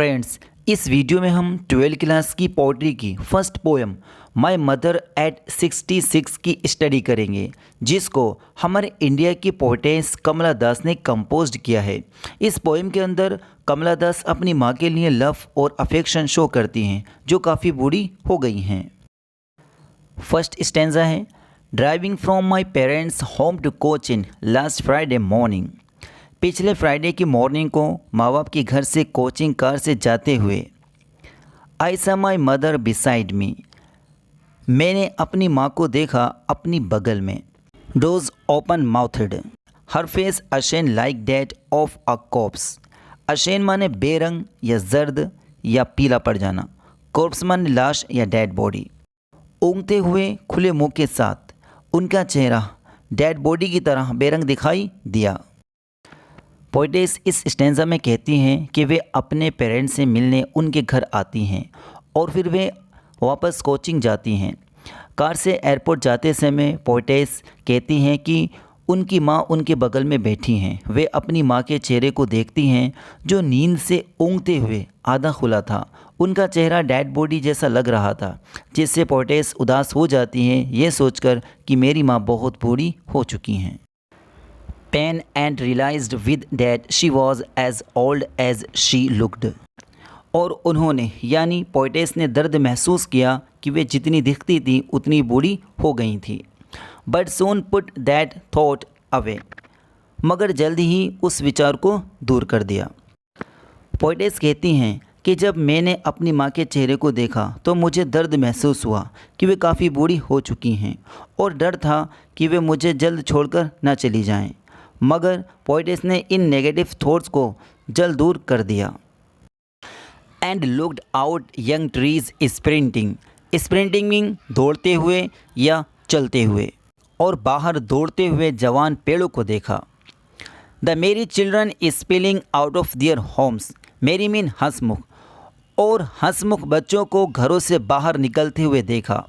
Friends, इस video में हम 12th क्लास की पोइट्री की first poem my mother eight 66 की स्टडी करेंगे, जिसको हमारे इंडिया की पोइटेस कमला दास ने कंपोज्ड किया है। इस पोएम के अंदर कमला दास अपनी माँ के लिए लव और अफेक्शन शो करती हैं, जो काफ़ी बूढ़ी हो गई हैं। फर्स्ट स्टेंजा है, driving from my parents home to Cochin last Friday morning. पिछले फ्राइडे की मॉर्निंग को माँ बाप के घर से कोचिंग कार से जाते हुए आई सा माई मदर बिसाइड मी। मैंने अपनी माँ को देखा अपनी बगल में। Those open mouthed, her face ashen like that of a corpse. Ashen माने बेरंग या जर्द या पीला पड़ जाना, कॉप्स माने लाश या डेड बॉडी। ऊँगते हुए खुले मुंह के साथ उनका चेहरा डेड बॉडी की तरह बेरंग दिखाई दिया। पोइटेस इस स्टेंजा में कहती हैं कि वे अपने पेरेंट्स से मिलने उनके घर आती हैं और फिर वे वापस कोचिंग जाती हैं। कार से एयरपोर्ट जाते समय पोइटेस कहती हैं कि उनकी माँ उनके बगल में बैठी हैं। वे अपनी माँ के चेहरे को देखती हैं जो नींद से ऊँगते हुए आधा खुला था। उनका चेहरा डेड बॉडी जैसा लग रहा था, जिससे पोइटेस उदास हो जाती हैं ये सोचकर कि मेरी माँ बहुत बूढ़ी हो चुकी हैं। Pain and realized with that she was as old as she looked। और उन्होंने यानी पोइटेस ने दर्द महसूस किया कि वे जितनी दिखती थी उतनी बूढ़ी हो गई थी। But soon put that thought away। मगर जल्द ही उस विचार को दूर कर दिया। पोइटेस कहती हैं कि जब मैंने अपनी माँ के चेहरे को देखा तो मुझे दर्द महसूस हुआ कि वे काफ़ी बूढ़ी हो चुकी हैं और डर था कि वे मुझे जल्द छोड़कर न चली जाएं। मगर पोइटेस ने इन नेगेटिव थॉट्स को जल्द दूर कर दिया। And looked out young trees sprinting. Sprinting mean दौड़ते हुए या चलते हुए, और बाहर दौड़ते हुए जवान पेड़ों को देखा। The merry children spilling out of their homes. Merry mean हंसमुख, और हंसमुख बच्चों को घरों से बाहर निकलते हुए देखा।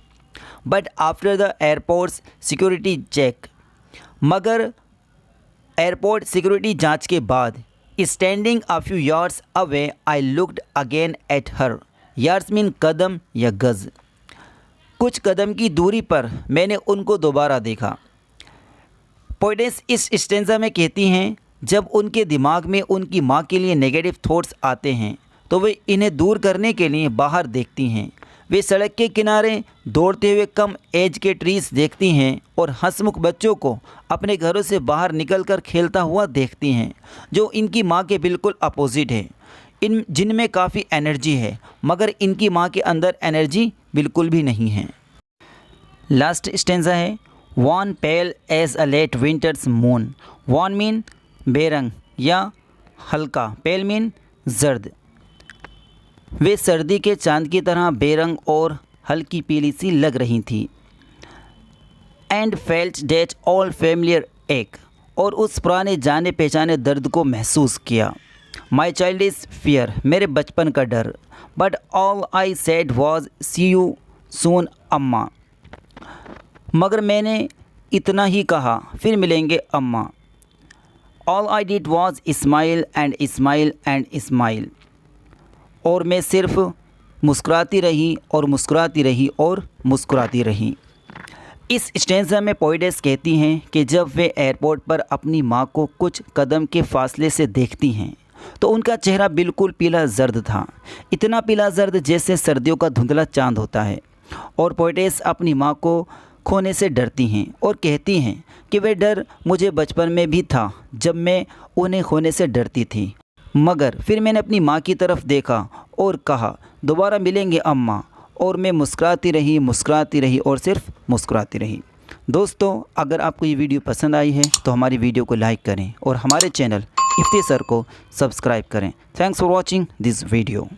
But after the airport's security check. मगर एयरपोर्ट सिक्योरिटी जांच के बाद standing a few yards away I looked again at her. Yards mean कदम या गज। कुछ कदम की दूरी पर मैंने उनको दोबारा देखा। पोइटेस इस स्टेंजा में कहती हैं जब उनके दिमाग में उनकी माँ के लिए नेगेटिव थॉट्स आते हैं तो वे इन्हें दूर करने के लिए बाहर देखती हैं। वे सड़क के किनारे दौड़ते हुए कम एज के ट्रीज देखती हैं और हंसमुख बच्चों को अपने घरों से बाहर निकलकर खेलता हुआ देखती हैं, जो इनकी माँ के बिल्कुल अपोजिट है। जिनमें काफ़ी एनर्जी है, मगर इनकी माँ के अंदर एनर्जी बिल्कुल भी नहीं है। लास्ट स्टेंजा है, wan pale as a late winter's moon. Wan mean बेरंग या हल्का, पेल मीन जर्द। वे सर्दी के चांद की तरह बेरंग और हल्की पीली सी लग रही थी। And felt that old familiar ache, और उस पुराने जाने पहचाने दर्द को महसूस किया। माई चाइल्ड इज़ फियर, मेरे बचपन का डर। But all I said was see you soon Amma. मगर मैंने इतना ही कहा, फिर मिलेंगे अम्मा। All I did was smile and smile and smile, और मैं सिर्फ मुस्कुराती रही और मुस्कुराती रही और मुस्कुराती रही। इस स्टेंजा में पोइटेस कहती हैं कि जब वे एयरपोर्ट पर अपनी माँ को कुछ कदम के फासले से देखती हैं तो उनका चेहरा बिल्कुल पीला जर्द था, इतना पीला जर्द जैसे सर्दियों का धुंधला चांद होता है। और पोइटेस अपनी माँ को खोने से डरती हैं और कहती हैं कि वह डर मुझे बचपन में भी था जब मैं उन्हें खोने से डरती थी। मगर फिर मैंने अपनी माँ की तरफ देखा और कहा दोबारा मिलेंगे अम्मा, और मैं मुस्कुराती रही और सिर्फ मुस्कुराती रही। दोस्तों, अगर आपको ये वीडियो पसंद आई है तो हमारी वीडियो को लाइक करें और हमारे चैनल इफ्ती सर को सब्सक्राइब करें। Thanks for watching this video.